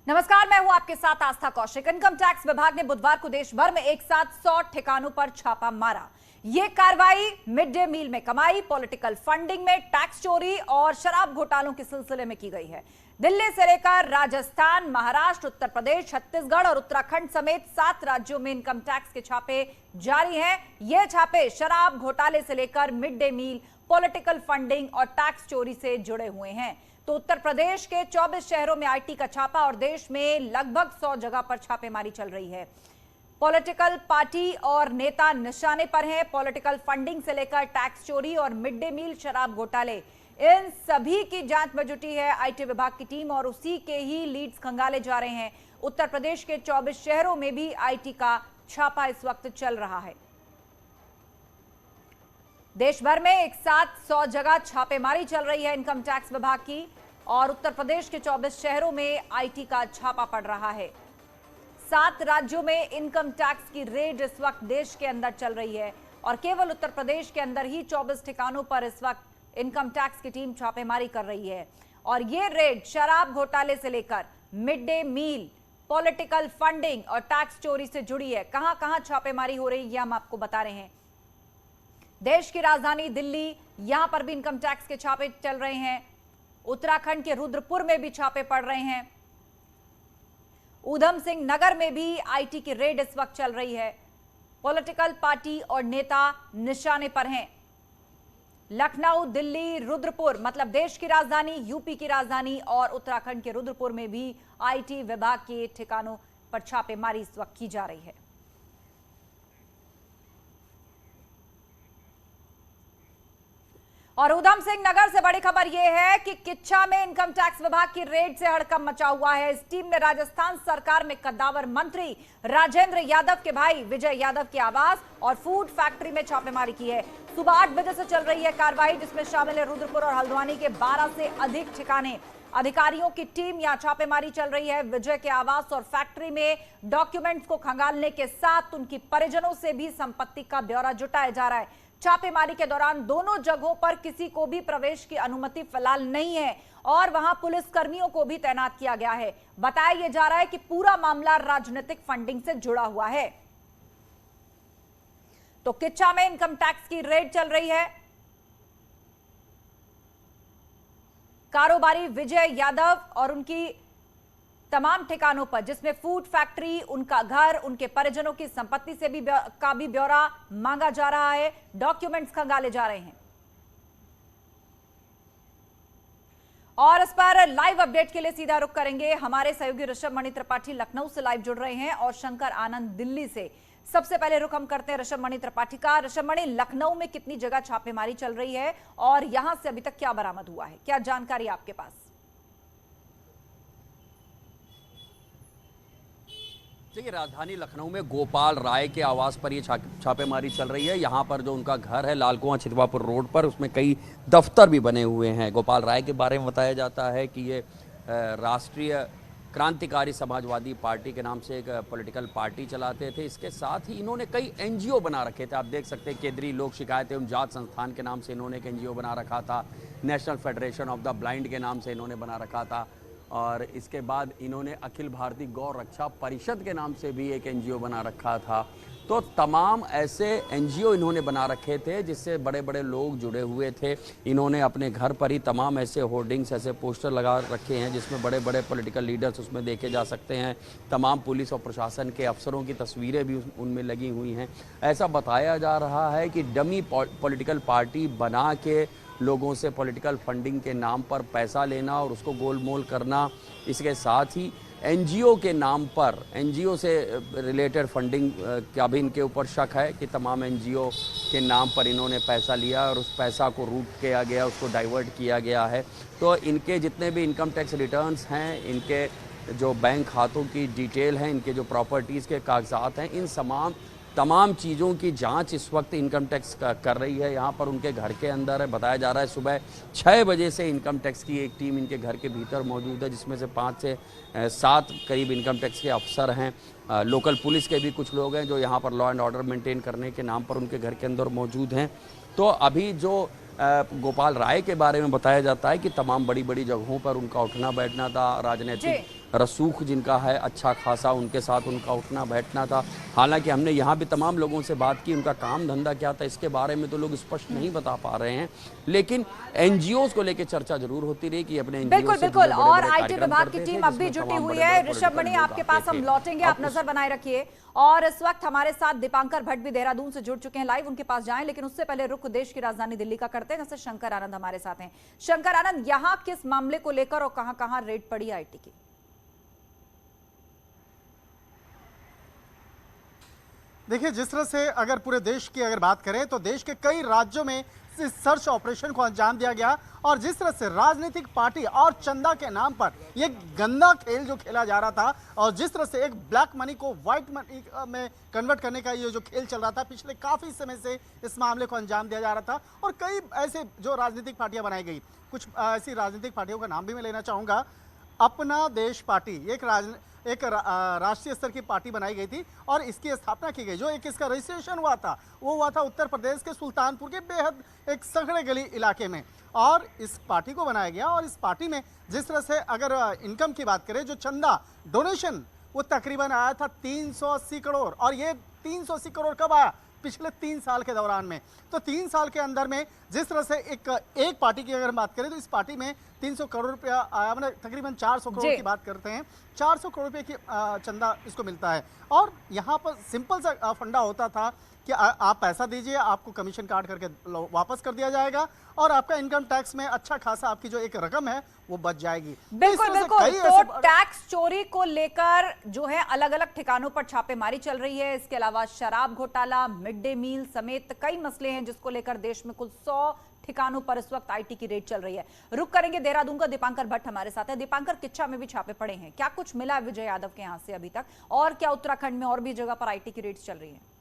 नमस्कार, मैं हूं आपके साथ आस्था कौशिक। इनकम टैक्स विभाग ने बुधवार को देश भर में एक साथ 100 ठिकानों पर छापा मारा। ये कार्रवाई मिड डे मील में कमाई, पॉलिटिकल फंडिंग में टैक्स चोरी और शराब घोटालों के सिलसिले में की गई है। दिल्ली से लेकर राजस्थान, महाराष्ट्र, उत्तर प्रदेश, छत्तीसगढ़ और उत्तराखंड समेत 7 राज्यों में इनकम टैक्स के छापे जारी हैं। ये छापे शराब घोटाले से लेकर mid day meal, political funding और टैक्स चोरी से जुड़े हुए हैं। तो उत्तर प्रदेश के 24 शहरों में आईटी का छापा और देश में लगभग 100 जगह पर छापेमारी चल रही है। पॉलिटिकल पार्टी और नेता निशाने पर हैं। पॉलिटिकल फंडिंग से लेकर टैक्स चोरी और मिड डे मील शराब घोटाले, इन सभी की जांच में जुटी है आईटी विभाग की टीम और उसी के ही लीड्स खंगाले जा रहे हैं। उत्तर प्रदेश के 24 शहरों में भी आईटी का छापा इस वक्त चल रहा है। देश भर में एक साथ 100 जगह छापेमारी चल रही है इनकम टैक्स विभाग की और उत्तर प्रदेश के 24 शहरों में आईटी का छापा पड़ रहा है। 7 राज्यों में इनकम टैक्स की रेड इस वक्त देश के अंदर चल रही है और केवल उत्तर प्रदेश के अंदर ही 24 ठिकानों पर इस वक्त इनकम टैक्स की टीम छापेमारी कर रही है। और ये रेड शराब घोटाले से लेकर mid day meal, political funding और टैक्स चोरी से जुड़ी है। कहां कहां छापेमारी हो रही है ये हम आपको बता रहे हैं। देश की राजधानी दिल्ली, यहां पर भी इनकम टैक्स के छापे चल रहे हैं। उत्तराखंड के रुद्रपुर में भी छापे पड़ रहे हैं। ऊधम सिंह नगर में भी आईटी की रेड इस वक्त चल रही है। पॉलिटिकल पार्टी और नेता निशाने पर हैं। लखनऊ, दिल्ली, रुद्रपुर, मतलब देश की राजधानी, यूपी की राजधानी और उत्तराखंड के रुद्रपुर में भी आईटी विभाग के ठिकानों पर छापेमारी इस वक्त की जा रही है। और ऊधम सिंह नगर से बड़ी खबर यह है कि किच्छा में इनकम टैक्स विभाग की रेड से हड़कंप मचा हुआ है। इस टीम ने राजस्थान सरकार में कद्दावर मंत्री राजेंद्र यादव के भाई विजय यादव के आवास और फूड फैक्ट्री में छापेमारी की है। सुबह 8 बजे से चल रही है कार्रवाई, जिसमें शामिल है रुद्रपुर और हल्द्वानी के 12 से अधिक ठिकाने। अधिकारियों की टीम यहां छापेमारी चल रही है। विजय के आवास और फैक्ट्री में डॉक्यूमेंट्स को खंगालने के साथ उनकी परिजनों से भी संपत्ति का ब्यौरा जुटाया जा रहा है। छापेमारी के दौरान दोनों जगहों पर किसी को भी प्रवेश की अनुमति फिलहाल नहीं है और वहां पुलिस कर्मियों को भी तैनात किया गया है। बताया यह जा रहा है कि पूरा मामला राजनीतिक फंडिंग से जुड़ा हुआ है। तो किच्छा में इनकम टैक्स की रेड चल रही है। कारोबारी विजय यादव और उनकी तमाम ठिकानों पर, जिसमें फूड फैक्ट्री, उनका घर, उनके परिजनों की संपत्ति से भी का भी ब्यौरा मांगा जा रहा है। डॉक्यूमेंट्स खंगाले जा रहे हैं और इस पर लाइव अपडेट के लिए सीधा रुख करेंगे। हमारे सहयोगी ऋषभ मणि त्रिपाठी लखनऊ से लाइव जुड़ रहे हैं और शंकर आनंद दिल्ली से। सबसे पहले रुख हम करते हैं ऋषभ मणि त्रिपाठी का। ऋषभ मणि, लखनऊ में कितनी जगह छापेमारी चल रही है और यहां से अभी तक क्या बरामद हुआ है, क्या जानकारी आपके पास? देखिए, राजधानी लखनऊ में गोपाल राय के आवास पर ये छापेमारी चल रही है। यहाँ पर जो उनका घर है लाल कुआं छितवापुर रोड पर, उसमें कई दफ्तर भी बने हुए हैं। गोपाल राय के बारे में बताया जाता है कि ये राष्ट्रीय क्रांतिकारी समाजवादी पार्टी के नाम से एक पॉलिटिकल पार्टी चलाते थे। इसके साथ ही इन्होंने कई एनजीओ बना रखे थे। आप देख सकते हैं, केंद्रीय लोक शिकायत एवं जांच संस्थान के नाम से इन्होंने एक एनजीओ बना रखा था। National federation of the blind के नाम से इन्होंने बना रखा था और इसके बाद इन्होंने अखिल भारतीय गौ रक्षा परिषद के नाम से भी एक एनजीओ बना रखा था। तो तमाम ऐसे एनजीओ इन्होंने बना रखे थे जिससे बड़े बड़े लोग जुड़े हुए थे। इन्होंने अपने घर पर ही तमाम ऐसे होर्डिंग्स, ऐसे पोस्टर लगा रखे हैं जिसमें बड़े बड़े पॉलिटिकल लीडर्स उसमें देखे जा सकते हैं। तमाम पुलिस और प्रशासन के अफसरों की तस्वीरें भी उनमें लगी हुई हैं। ऐसा बताया जा रहा है कि डमी पॉलिटिकल पार्टी बना के लोगों से पॉलिटिकल फंडिंग के नाम पर पैसा लेना और उसको गोलमोल करना, इसके साथ ही एनजीओ के नाम पर, एनजीओ से रिलेटेड फंडिंग का भी इनके ऊपर शक है कि तमाम एनजीओ के नाम पर इन्होंने पैसा लिया और उस पैसा को रूट किया गया, उसको डाइवर्ट किया गया है। तो इनके जितने भी इनकम टैक्स रिटर्न्स हैं, इनके जो बैंक खातों की डिटेल है, इनके जो प्रॉपर्टीज़ के कागजात हैं, इन तमाम चीज़ों की जांच इस वक्त इनकम टैक्स कर रही है। यहाँ पर उनके घर के अंदर है, बताया जा रहा है सुबह 6 बजे से इनकम टैक्स की एक टीम इनके घर के भीतर मौजूद है, जिसमें से 5 से 7 करीब इनकम टैक्स के अफसर हैं। लोकल पुलिस के भी कुछ लोग हैं जो यहाँ पर लॉ एंड ऑर्डर मेंटेन करने के नाम पर उनके घर के अंदर मौजूद हैं। तो अभी जो गोपाल राय के बारे में बताया जाता है कि तमाम बड़ी बड़ी जगहों पर उनका उठना बैठना था, राजनीतिक रसूख जिनका है अच्छा खासा, उनके साथ उनका उठना बैठना था। हालांकि हमने यहाँ भी तमाम लोगों से बात की, उनका काम धंधा क्या था इसके बारे में तो लोग स्पष्ट नहीं बता पा रहे हैं, लेकिन एनजीओ को लेकर चर्चा जरूर होती रही कि अपने बिल्कुल बिल्कुल। और आईटी विभाग की टीम अब भी जुटी हुई है। ऋषभ मणि, आपके पास हम लौटेंगे, आप नजर बनाए रखिए। और इस वक्त हमारे साथ दीपांकर भट्ट भी देहरादून से जुड़ चुके हैं लाइव, उनके पास जाएं, लेकिन उससे पहले रुख देश की राजधानी दिल्ली का करते हैं, जैसे शंकर आनंद हमारे साथ हैं। शंकर आनंद, यहां किस मामले को लेकर और कहां कहां रेड पड़ी आईटी की? देखिए, जिस तरह से अगर पूरे देश की अगर बात करें तो देश के कई राज्यों में इस सर्च ऑपरेशन को अंजाम दिया गया, और जिस तरह से राजनीतिक पार्टी और चंदा के नाम पर ये गंदा खेल जो खेला जा रहा था, और जिस तरह से एक ब्लैक मनी को व्हाइट मनी में कन्वर्ट करने का ये जो खेल चल रहा था, पिछले काफी समय से इस मामले को अंजाम दिया जा रहा था। और कई ऐसे जो राजनीतिक पार्टियां बनाई गई, कुछ ऐसी राजनीतिक पार्टियों का नाम भी मैं लेना चाहूंगा। अपना देश पार्टी एक राष्ट्रीय स्तर की पार्टी बनाई गई थी, और इसकी स्थापना की गई। जो एक इसका रजिस्ट्रेशन हुआ था वो हुआ था उत्तर प्रदेश के सुल्तानपुर के बेहद एक संघरे गली इलाके में, और इस पार्टी को बनाया गया। और इस पार्टी में जिस तरह से अगर इनकम की बात करें, जो चंदा डोनेशन वो तकरीबन आया था 380 करोड़, और ये 380 करोड़ कब आया? पिछले 3 साल के दौरान में। तो 3 साल के अंदर में जिस तरह से एक पार्टी की अगर बात करें तो इस पार्टी में 300 करोड़ रुपया आया, मतलब तकरीबन 400 करोड़ की बात करते हैं। 400 करोड़ रुपए की चंदा इसको मिलता है। और यहाँ पर सिंपल सा फंडा होता था कि आप पैसा दीजिए, आपको कमीशन काट करके वापस कर दिया जाएगा, और आपका इनकम टैक्स में अच्छा खासा आपकी जो एक रकम है वो बच जाएगी। बिल्कुल बिल्कुल। तो टैक्स चोरी को लेकर जो है अलग अलग ठिकानों पर छापेमारी चल रही है। इसके अलावा शराब घोटाला, मिड डे मील समेत कई मसले हैं जिसको लेकर देश में कुल 100 ठिकानों पर इस वक्त आईटी की रेड चल रही है। रुक करेंगे देहरादून का, दीपांकर भट्ट हमारे साथ है। दीपांकर, किच्छा में भी छापे पड़े हैं, क्या कुछ मिला विजय यादव के यहां से अभी तक, और क्या उत्तराखंड में और भी जगह पर आईटी की रेड चल रही है?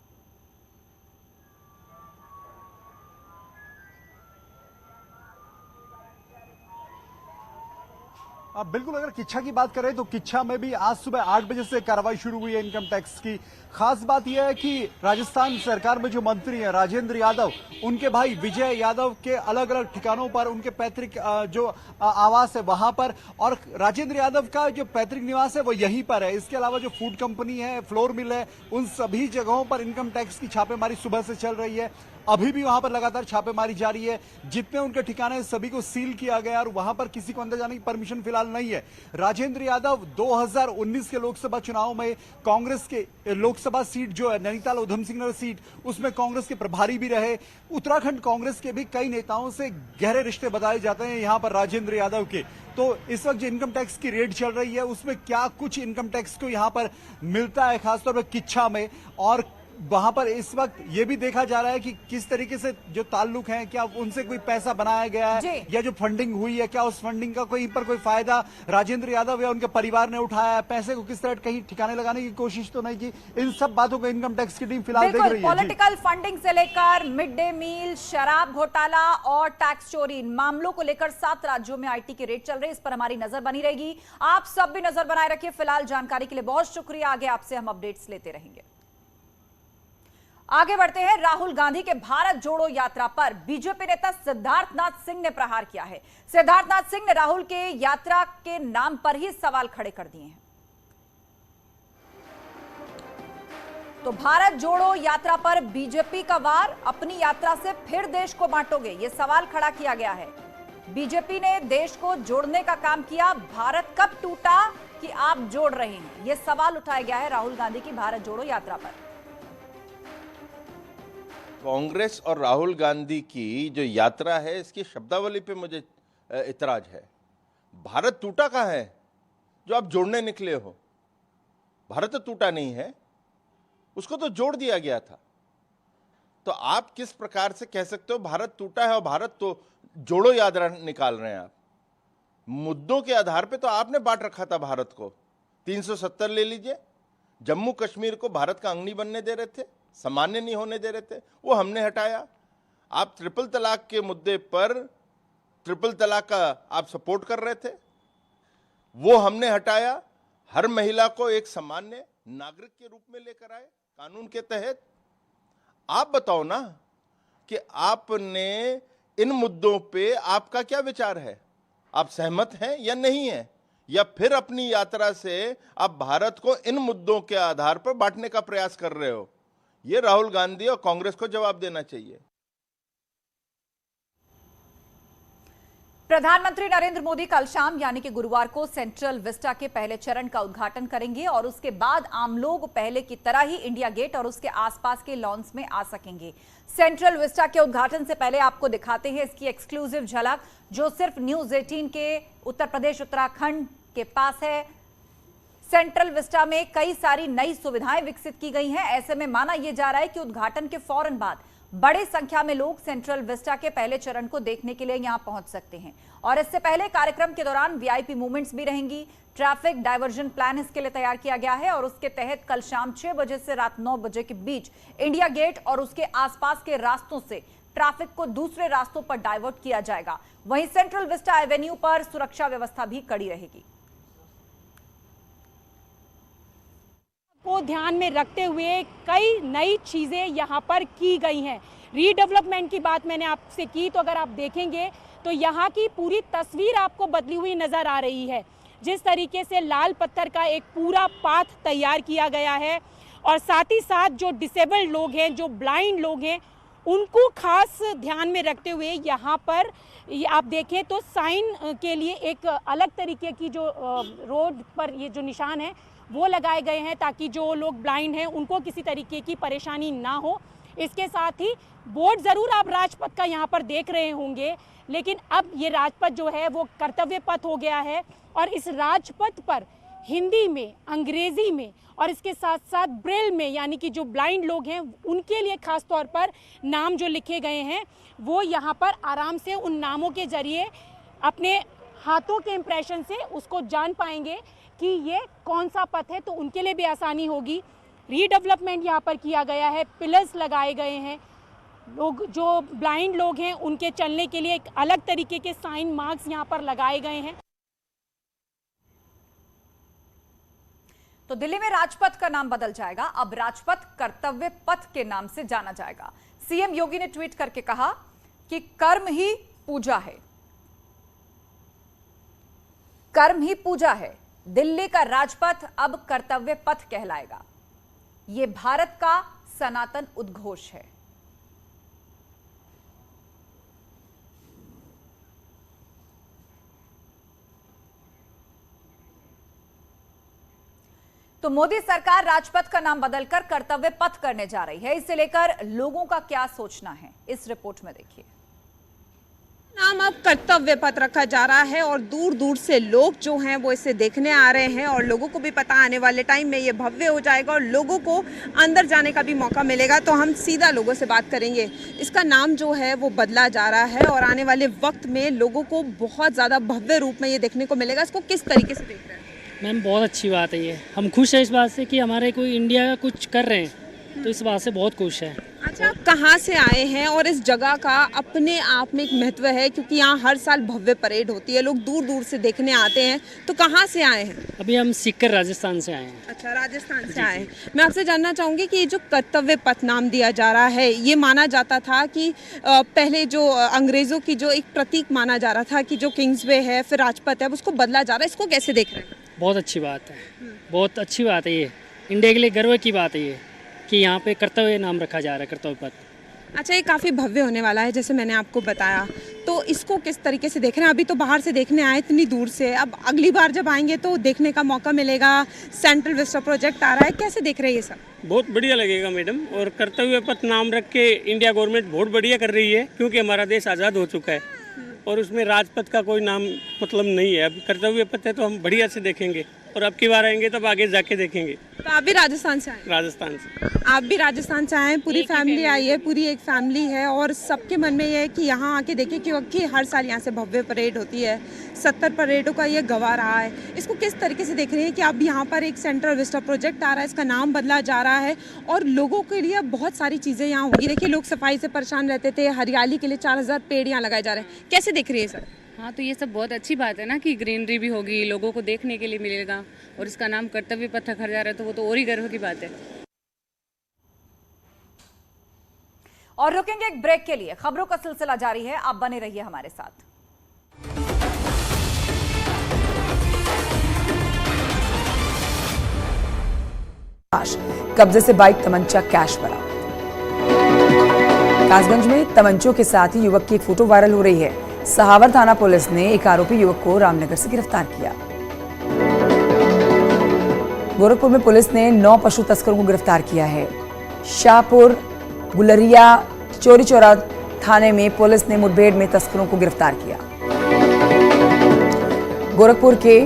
अब बिल्कुल, अगर किच्छा की बात करें तो किच्छा में भी आज सुबह 8 बजे से कार्रवाई शुरू हुई है इनकम टैक्स की। खास बात यह है कि राजस्थान सरकार में जो मंत्री हैं राजेंद्र यादव, उनके भाई विजय यादव के अलग अलग ठिकानों पर उनके पैतृक जो आवास है वहां पर, और राजेंद्र यादव का जो पैतृक निवास है वो यहीं पर है। इसके अलावा जो फूड कंपनी है, फ्लोर मिल है, उन सभी जगहों पर इनकम टैक्स की छापेमारी सुबह से चल रही है। अभी भी वहां पर लगातार छापेमारी जारी है। जितने उनके ठिकाने सभी को सील किया गया, और वहां पर किसी को अंदर जाने की परमिशन फिलहाल नहीं है। राजेंद्र यादव 2019 के लोकसभा चुनाव में कांग्रेस के लोकसभा सीट जो है नैनीताल उधम सिंह नगर सीट, उसमें कांग्रेस के प्रभारी भी रहे। उत्तराखंड कांग्रेस के भी कई नेताओं से गहरे रिश्ते बताए जाते हैं यहां पर राजेंद्र यादव के। तो इस वक्त जो इनकम टैक्स की रेड चल रही है उसमें क्या कुछ इनकम टैक्स को यहां पर मिलता है, खासतौर पर किच्छा में, और वहां पर इस वक्त ये भी देखा जा रहा है कि किस तरीके से जो ताल्लुक हैं, क्या उनसे कोई पैसा बनाया गया है, या जो फंडिंग हुई है क्या उस फंडिंग का कोई फायदा राजेंद्र यादव या उनके परिवार ने उठाया है, पैसे को किस तरह कहीं ठिकाने लगाने की कोशिश तो नहीं की। इन सब बातों को इनकम टैक्स की टीम फिलहाल देख रही है। पॉलिटिकल फंडिंग से लेकर मिड डे मील, शराब घोटाला और टैक्स चोरी, इन मामलों को लेकर 7 राज्यों में आईटी की रेड चल रही है। इस पर हमारी नजर बनी रहेगी। आप सब भी नजर बनाए रखिए। फिलहाल जानकारी के लिए बहुत शुक्रिया। आगे आपसे हम अपडेट्स लेते रहेंगे। आगे बढ़ते हैं। राहुल गांधी के भारत जोड़ो यात्रा पर बीजेपी नेता सिद्धार्थनाथ सिंह ने प्रहार किया है। सिद्धार्थनाथ सिंह ने राहुल के यात्रा के नाम पर ही सवाल खड़े कर दिए हैं। तो भारत जोड़ो यात्रा पर बीजेपी का वार, अपनी यात्रा से फिर देश को बांटोगे, यह सवाल खड़ा किया गया है। बीजेपी ने देश को जोड़ने का काम किया, भारत कब टूटा कि आप जोड़ रहे हैं, यह सवाल उठाया गया है राहुल गांधी की भारत जोड़ो यात्रा पर। कांग्रेस और राहुल गांधी की जो यात्रा है इसकी शब्दावली पे मुझे इतराज है। भारत टूटा कहाँ है जो आप जोड़ने निकले हो? भारत तो टूटा नहीं है, उसको तो जोड़ दिया गया था। तो आप किस प्रकार से कह सकते हो भारत टूटा है और भारत तो जोड़ो यात्रा निकाल रहे हैं आप? मुद्दों के आधार पे तो आपने बांट रखा था भारत को। 370 ले लीजिए, जम्मू कश्मीर को भारत का अंग नहीं बनने दे रहे थे, सामान्य नहीं होने दे रहे थे, वो हमने हटाया। आप ट्रिपल तलाक के मुद्दे पर ट्रिपल तलाक का आप सपोर्ट कर रहे थे, वो हमने हटाया। हर महिला को एक सामान्य नागरिक के रूप में लेकर आए कानून के तहत। आप बताओ ना कि आपने इन मुद्दों पे आपका क्या विचार है? आप सहमत हैं या नहीं है? या फिर अपनी यात्रा से आप भारत को इन मुद्दों के आधार पर बांटने का प्रयास कर रहे हो? ये राहुल गांधी और कांग्रेस को जवाब देना चाहिए। प्रधानमंत्री नरेंद्र मोदी कल शाम यानी कि गुरुवार को सेंट्रल विस्टा के पहले चरण का उद्घाटन करेंगे और उसके बाद आम लोग पहले की तरह ही इंडिया गेट और उसके आसपास के लॉन्स में आ सकेंगे। सेंट्रल विस्टा के उद्घाटन से पहले आपको दिखाते हैं इसकी एक्सक्लूसिव झलक, जो सिर्फ न्यूज 18 के उत्तर प्रदेश उत्तराखंड के पास है। सेंट्रल विस्टा में कई सारी नई सुविधाएं विकसित की गई हैं। ऐसे में माना यह जा रहा है कि उद्घाटन के फौरन बाद बड़ी संख्या में लोग सेंट्रल विस्टा के पहले चरण को देखने के लिए यहां पहुंच सकते हैं। और इससे पहले कार्यक्रम के दौरान वीआईपी मूवमेंट्स भी रहेंगी। ट्रैफिक डायवर्जन प्लान इसके लिए तैयार किया गया है और उसके तहत कल शाम 6 बजे से रात 9 बजे के बीच इंडिया गेट और उसके आसपास के रास्तों से ट्रैफिक को दूसरे रास्तों पर डाइवर्ट किया जाएगा। वहीं सेंट्रल विस्टा एवेन्यू पर सुरक्षा व्यवस्था भी कड़ी रहेगी। को ध्यान में रखते हुए कई नई चीज़ें यहाँ पर की गई हैं। रीडेवलपमेंट की बात मैंने आपसे की, तो अगर आप देखेंगे तो यहाँ की पूरी तस्वीर आपको बदली हुई नज़र आ रही है। जिस तरीके से लाल पत्थर का एक पूरा पाथ तैयार किया गया है और साथ ही साथ जो डिसेबल्ड लोग हैं, जो ब्लाइंड लोग हैं, उनको खास ध्यान में रखते हुए यहाँ पर आप देखें तो साइन के लिए एक अलग तरीके की जो रोड पर ये जो निशान है वो लगाए गए हैं ताकि जो लोग ब्लाइंड हैं उनको किसी तरीके की परेशानी ना हो। इसके साथ ही बोर्ड ज़रूर आप राजपथ का यहाँ पर देख रहे होंगे, लेकिन अब ये राजपथ जो है वो कर्तव्य पथ हो गया है और इस राजपथ पर हिंदी में, अंग्रेज़ी में और इसके साथ साथ ब्रेल में, यानी कि जो ब्लाइंड लोग हैं उनके लिए खास तौर पर नाम जो लिखे गए हैं वो यहाँ पर आराम से उन नामों के जरिए अपने हाथों के इम्प्रेशन से उसको जान पाएंगे कि ये कौन सा पथ है, तो उनके लिए भी आसानी होगी। रीडेवलपमेंट यहाँ पर किया गया है, पिलर्स लगाए गए हैं, लोग जो ब्लाइंड लोग हैं उनके चलने के लिए एक अलग तरीके के साइन मार्क्स यहाँ पर लगाए गए हैं। तो दिल्ली में राजपथ का नाम बदल जाएगा, अब राजपथ कर्तव्य पथ के नाम से जाना जाएगा। सीएम योगी ने ट्वीट करके कहा कि कर्म ही पूजा है, कर्म ही पूजा है। दिल्ली का राजपथ अब कर्तव्य पथ कहलाएगा। यह भारत का सनातन उद्घोष है। तो मोदी सरकार राजपथ का नाम बदलकर कर्तव्य पथ करने जा रही है। इसे लेकर लोगों का क्या सोचना है, इस रिपोर्ट में देखिए। नाम अब कर्तव्य पथ रखा जा रहा है और दूर दूर से लोग जो हैं वो इसे देखने आ रहे हैं और लोगों को भी पता आने वाले टाइम में ये भव्य हो जाएगा और लोगों को अंदर जाने का भी मौका मिलेगा। तो हम सीधा लोगों से बात करेंगे। इसका नाम जो है वो बदला जा रहा है और आने वाले वक्त में लोगों को बहुत ज़्यादा भव्य रूप में ये देखने को मिलेगा। इसको किस तरीके से देख रहे हैं? मैम बहुत अच्छी बात है ये, हम खुश हैं इस बात से कि हमारे कोई इंडिया का कुछ कर रहे हैं, तो इस बात से बहुत खुश है। अच्छा, आप कहाँ से आए हैं? और इस जगह का अपने आप में एक महत्व है क्योंकि यहाँ हर साल भव्य परेड होती है, लोग दूर दूर से देखने आते हैं। तो कहाँ से आए हैं? अभी हम सीकर राजस्थान से आए हैं। अच्छा, राजस्थान से आए हैं। मैं आपसे जानना चाहूँगी कि जो कर्तव्य पथ नाम दिया जा रहा है, ये माना जाता था कि पहले जो अंग्रेज़ों की जो एक प्रतीक माना जा रहा था कि जो किंग्सवे है फिर राजपथ है, उसको बदला जा रहा है। इसको कैसे देख रहे हैं? बहुत अच्छी बात है, बहुत अच्छी बात है। ये इंडिया के लिए गर्व की बात है ये कि यहाँ पे कर्तव्य नाम रखा जा रहा है, कर्तव्य पथ। अच्छा, ये काफ़ी भव्य होने वाला है जैसे मैंने आपको बताया, तो इसको किस तरीके से देख रहे हैं? अभी तो बाहर से देखने आए इतनी दूर से, अब अगली बार जब आएंगे तो देखने का मौका मिलेगा। सेंट्रल विस्टा प्रोजेक्ट आ रहा है, कैसे देख रहे हैं ये सब? बहुत बढ़िया लगेगा मैडम, और कर्तव्य पथ नाम रख के इंडिया गवर्नमेंट बहुत बढ़िया कर रही है क्योंकि हमारा देश आज़ाद हो चुका है और उसमें राजपथ का कोई नाम मतलब नहीं है। अब कर्तव्य पथ है तो हम बढ़िया से देखेंगे और अब की बार आएंगे तब आगे जाके देखेंगे। तो आप भी राजस्थान से आए? राजस्थान से। आप भी राजस्थान से आए हैं? पूरी फैमिली आई है, पूरी एक फैमिली है और सबके मन में ये है कि यहाँ आके देखें क्योंकि हर साल यहाँ से भव्य परेड होती है। 70 परेडों का ये गवाह रहा है। इसको किस तरीके से देख रहे हैं कि अब यहाँ पर एक सेंट्रल विस्टा प्रोजेक्ट आ रहा है, इसका नाम बदला जा रहा है और लोगों के लिए बहुत सारी चीज़ें यहाँ होगी। देखिए, लोग सफाई से परेशान रहते थे, हरियाली के लिए 4000 पेड़ यहाँ लगाए जा रहे हैं। कैसे देख रही है सर? हाँ, तो ये सब बहुत अच्छी बात है ना कि ग्रीनरी भी होगी, लोगों को देखने के लिए मिलेगा और इसका नाम कर्तव्य पथ रखा जा रहा है तो वो तो और ही गर्व की बात है। और रुकेंगे एक ब्रेक के लिए। खबरों का सिलसिला जारी है, आप बने रहिए हमारे साथ। कब्जे से बाइक, तमंचा, कैश बरामद। कासगंज में तमंचों के साथ ही युवक की एक फोटो वायरल हो रही है। सहावर थाना पुलिस ने एक आरोपी युवक को रामनगर से गिरफ्तार किया। गोरखपुर में पुलिस ने 9 पशु तस्करों को गिरफ्तार किया है। शाहपुर, गुलरिया, चोरी चौरा थाने में पुलिस ने मुठभेड़ में तस्करों को गिरफ्तार किया। गोरखपुर के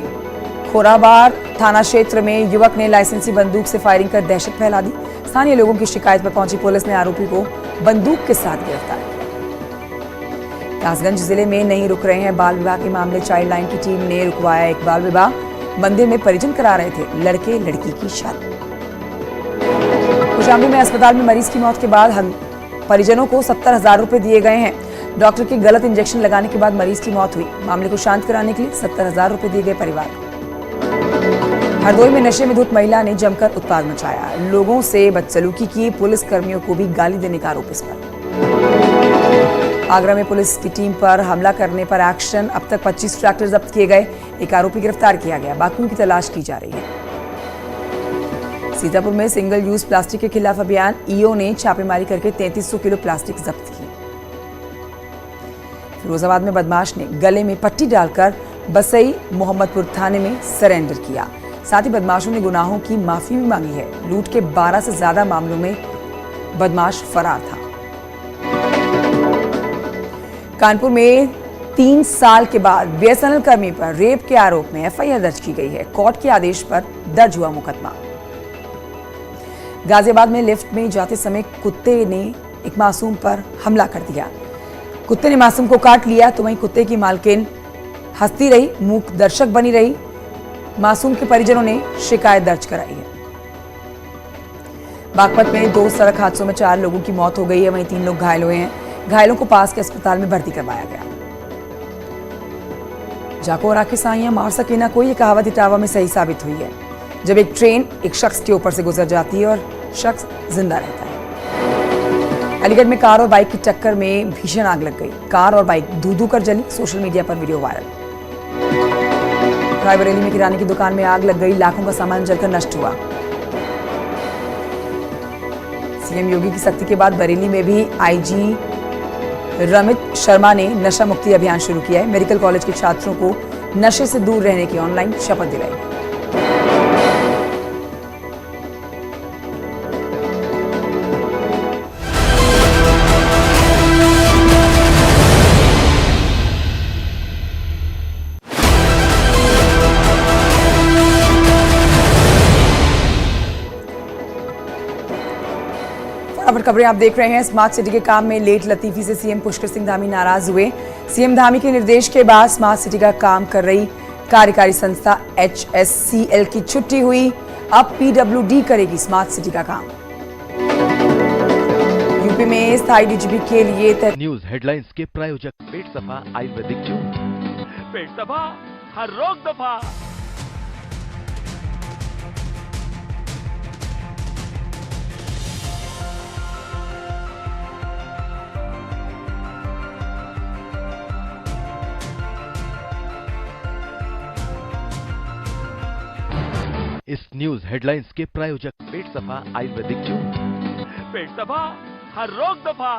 खोराबार थाना क्षेत्र में युवक ने लाइसेंसी बंदूक से फायरिंग कर दहशत फैला दी। स्थानीय लोगों की शिकायत पर पहुंची पुलिस ने आरोपी को बंदूक के साथ गिरफ्तार किया। कासगंज जिले में नहीं रुक रहे हैं बाल विवाह के मामले। चाइल्ड लाइन की टीम ने रुकवाया एक बाल विवाह। मंदिर में परिजन करा रहे थे लड़के लड़की की शादी। कौशाम्बी में अस्पताल में मरीज की मौत के बाद परिजनों को 70,000 रुपए दिए गए हैं। डॉक्टर के गलत इंजेक्शन लगाने के बाद मरीज की मौत हुई। मामले को शांत कराने के लिए 70,000 रुपए दिए गए परिवार को। हरदोई में नशे में धुत महिला ने जमकर उत्पाद मचाया। लोगों से बदसलूकी की, पुलिस कर्मियों को भी गाली देने का आरोप इस पर। आगरा में पुलिस की टीम पर हमला करने पर एक्शन। अब तक 25 ट्रैक्टर जब्त किए गए। एक आरोपी गिरफ्तार किया गया। बाकियों की तलाश की जा रही है। सीतापुर में सिंगल यूज प्लास्टिक के खिलाफ अभियान। ईओ ने छापेमारी करके 3300 किलो प्लास्टिक जब्त की। फिरोजाबाद में बदमाश ने गले में पट्टी डालकर बसई मोहम्मदपुर थाने में सरेंडर किया। साथ ही बदमाशों ने गुनाहों की माफी भी मांगी है। लूट के 12 से ज्यादा मामलों में बदमाश फरार था। कानपुर में 3 साल के बाद बीएसएनएल कर्मी पर रेप के आरोप में एफआईआर दर्ज की गई है। कोर्ट के आदेश पर दर्ज हुआ मुकदमा। गाजियाबाद में लिफ्ट में जाते समय कुत्ते ने एक मासूम पर हमला कर दिया। कुत्ते ने मासूम को काट लिया तो वहीं कुत्ते की मालकिन हंसती रही, मूक दर्शक बनी रही। मासूम के परिजनों ने शिकायत दर्ज कराई है। बागपत में 2 सड़क हादसों में 4 लोगों की मौत हो गई है, वहीं 3 लोग घायल हुए हैं। घायलों को पास के अस्पताल में भर्ती करवाया गया। जाको और आके साइयां मार सके ना कोई, ये कहावत इटावा में सही साबित हुई है। जब एक ट्रेन एक शख्स के ऊपर से गुजर जाती है और शख्स जिंदा रहता है। अलीगढ़ में कार और बाइक की टक्कर में भीषण आग लग गई। कार और बाइक धू-धू कर जली। सोशल मीडिया पर वीडियो वायरल। रायबरेली में किराने की दुकान में आग लग गई। लाखों का सामान जलकर नष्ट हुआ। सीएम योगी की सख्ती के बाद बरेली में भी आईजी रमित शर्मा ने नशा मुक्ति अभियान शुरू किया है। मेडिकल कॉलेज के छात्रों को नशे से दूर रहने की ऑनलाइन शपथ दिलाई। खबरें आप देख रहे हैं। स्मार्ट सिटी के काम में लेट लतीफी से सीएम पुष्कर सिंह धामी नाराज हुए। सीएम धामी के निर्देश के बाद स्मार्ट सिटी का काम कर रही कार्यकारी संस्था HSCL की छुट्टी हुई। अब PWD करेगी स्मार्ट सिटी का काम। यूपी में स्थायी डीजीपी के लिए न्यूज हेडलाइंस के प्रायोजक पेट सफा आयुर्वेदिक जूस। पेट सफा, हर रोग दफा। इस न्यूज हेडलाइंस के प्रायोजक पेट सफा आयुर्वेदिक जूस। पेट सफा, हर रोग दफा।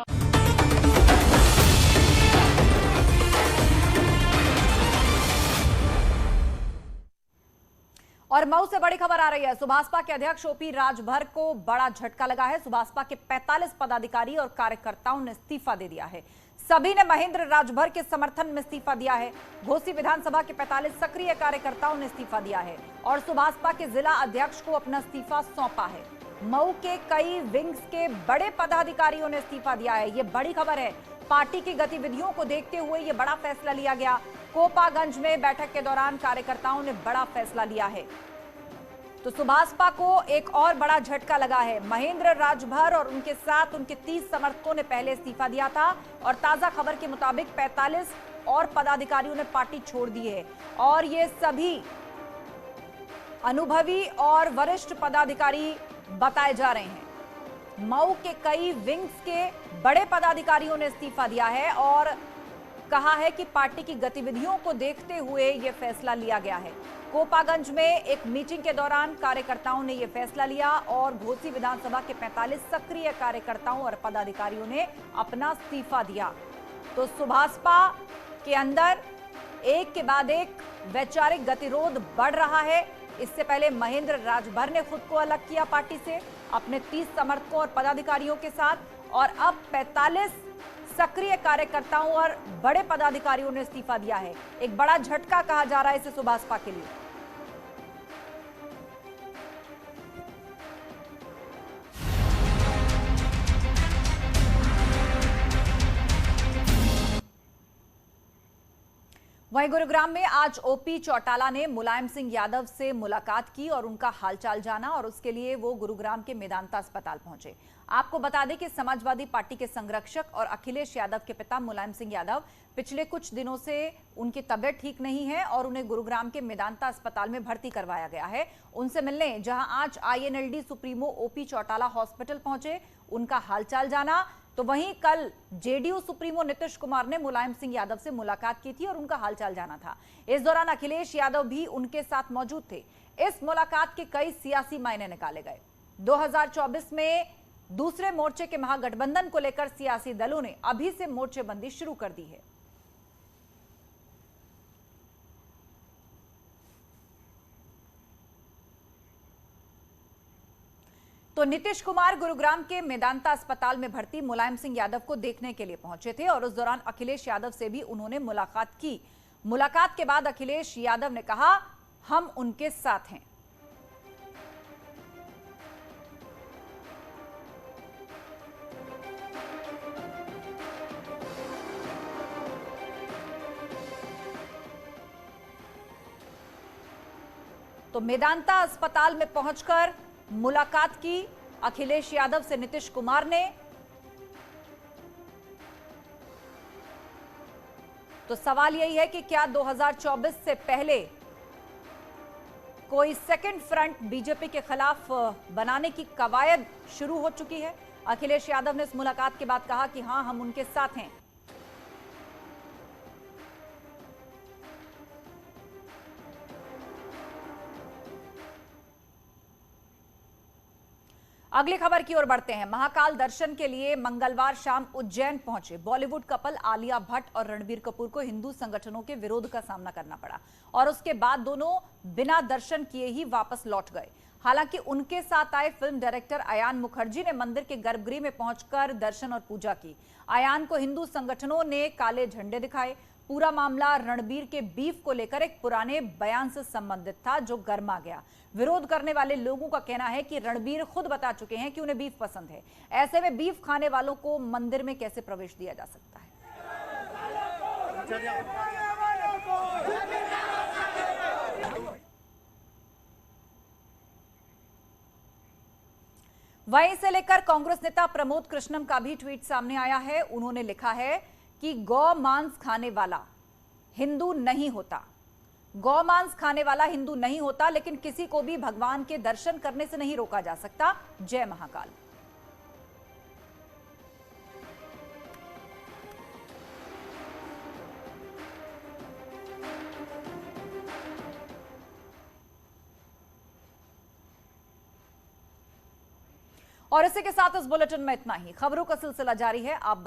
और मऊ से बड़ी खबर आ रही है। सुभाषपा के अध्यक्ष ओपी राजभर को बड़ा झटका लगा है। सुभाषपा के 45 पदाधिकारी और कार्यकर्ताओं ने इस्तीफा दे दिया है। सभी ने महेंद्र राजभर के समर्थन में इस्तीफा दिया है। घोसी विधानसभा के 45 सक्रिय कार्यकर्ताओं ने इस्तीफा दिया है और सुभाषपा के जिला अध्यक्ष को अपना इस्तीफा सौंपा है। मऊ के कई विंग्स के बड़े पदाधिकारियों ने इस्तीफा दिया है। ये बड़ी खबर है। पार्टी की गतिविधियों को देखते हुए ये बड़ा फैसला लिया गया। कोपागंज में बैठक के दौरान कार्यकर्ताओं ने बड़ा फैसला लिया है। तो सुभाषपा को एक और बड़ा झटका लगा है। महेंद्र राजभर और उनके साथ उनके 30 समर्थकों ने पहले इस्तीफा दिया था और ताजा खबर के मुताबिक 45 और पदाधिकारियों ने पार्टी छोड़ दी है और ये सभी अनुभवी और वरिष्ठ पदाधिकारी बताए जा रहे हैं। मऊ के कई विंग्स के बड़े पदाधिकारियों ने इस्तीफा दिया है और कहा है कि पार्टी की गतिविधियों को देखते हुए यह फैसला लिया गया है। कोपागंज में एक मीटिंग के दौरान कार्यकर्ताओं ने यह फैसला लिया और घोसी विधानसभा के 45 सक्रिय कार्यकर्ताओं और पदाधिकारियों ने अपना इस्तीफा दिया। तो सुभाषपा के अंदर एक के बाद एक वैचारिक गतिरोध बढ़ रहा है। इससे पहले महेंद्र राजभर ने खुद को अलग किया पार्टी से अपने 30 समर्थकों और पदाधिकारियों के साथ, और अब 45 सक्रिय कार्यकर्ताओं और बड़े पदाधिकारियों ने इस्तीफा दिया है। एक बड़ा झटका कहा जा रहा है इसे सुभाषपा के लिए। वहीं गुरुग्राम में आज ओपी चौटाला ने मुलायम सिंह यादव से मुलाकात की और उनका हालचाल जाना, और उसके लिए वो गुरुग्राम के मेदांता अस्पताल पहुंचे। आपको बता दें कि समाजवादी पार्टी के संरक्षक और अखिलेश यादव के पिता मुलायम सिंह यादव पिछले कुछ दिनों से उनकी तबीयत ठीक नहीं है और उन्हें गुरुग्राम के मेदांता अस्पताल में भर्ती करवाया गया है। उनसे मिलने जहां आज INLD supremo OP Chautala hospital पहुंचे, उनका हालचाल जाना, तो वहीं कल JDU सुप्रीमो नीतीश कुमार ने मुलायम सिंह यादव से मुलाकात की थी और उनका हालचाल जाना था। इस दौरान अखिलेश यादव भी उनके साथ मौजूद थे। इस मुलाकात के कई सियासी मायने निकाले गए। 2024 में दूसरे मोर्चे के महागठबंधन को लेकर सियासी दलों ने अभी से मोर्चेबंदी शुरू कर दी है। तो नीतीश कुमार गुरुग्राम के मेदांता अस्पताल में भर्ती मुलायम सिंह यादव को देखने के लिए पहुंचे थे और उस दौरान अखिलेश यादव से भी उन्होंने मुलाकात की। मुलाकात के बाद अखिलेश यादव ने कहा, हम उनके साथ हैं। तो मेदांता अस्पताल में पहुंचकर मुलाकात की अखिलेश यादव से नीतीश कुमार ने। तो सवाल यही है कि क्या 2024 से पहले कोई सेकंड फ्रंट बीजेपी के खिलाफ बनाने की कवायद शुरू हो चुकी है? अखिलेश यादव ने इस मुलाकात के बाद कहा कि हां, हम उनके साथ हैं। अगली खबर की ओर बढ़ते हैं। महाकाल दर्शन के लिए मंगलवार शाम उज्जैन पहुंचे बॉलीवुड कपल आलिया भट्ट और रणबीर कपूर को हिंदू संगठनों के विरोध का सामना करना पड़ा और उसके बाद दोनों बिना दर्शन किए ही वापस लौट गए। हालांकि उनके साथ आए फिल्म डायरेक्टर अयान मुखर्जी ने मंदिर के गर्भगृह में पहुंचकर दर्शन और पूजा की। अयान को हिंदू संगठनों ने काले झंडे दिखाए। पूरा मामला रणबीर के बीफ को लेकर एक पुराने बयान से संबंधित था जो गर्मा गया। विरोध करने वाले लोगों का कहना है कि रणबीर खुद बता चुके हैं कि उन्हें बीफ पसंद है। ऐसे में बीफ खाने वालों को मंदिर में कैसे प्रवेश दिया जा सकता है? वहीं से लेकर कांग्रेस नेता प्रमोद कृष्णम का भी ट्वीट सामने आया है। उन्होंने लिखा है कि गौ मांस खाने वाला हिंदू नहीं होता। गौ मांस खाने वाला हिंदू नहीं होता, लेकिन किसी को भी भगवान के दर्शन करने से नहीं रोका जा सकता। जय महाकाल। और इसी के साथ इस बुलेटिन में इतना ही। खबरों का सिलसिला जारी है। आप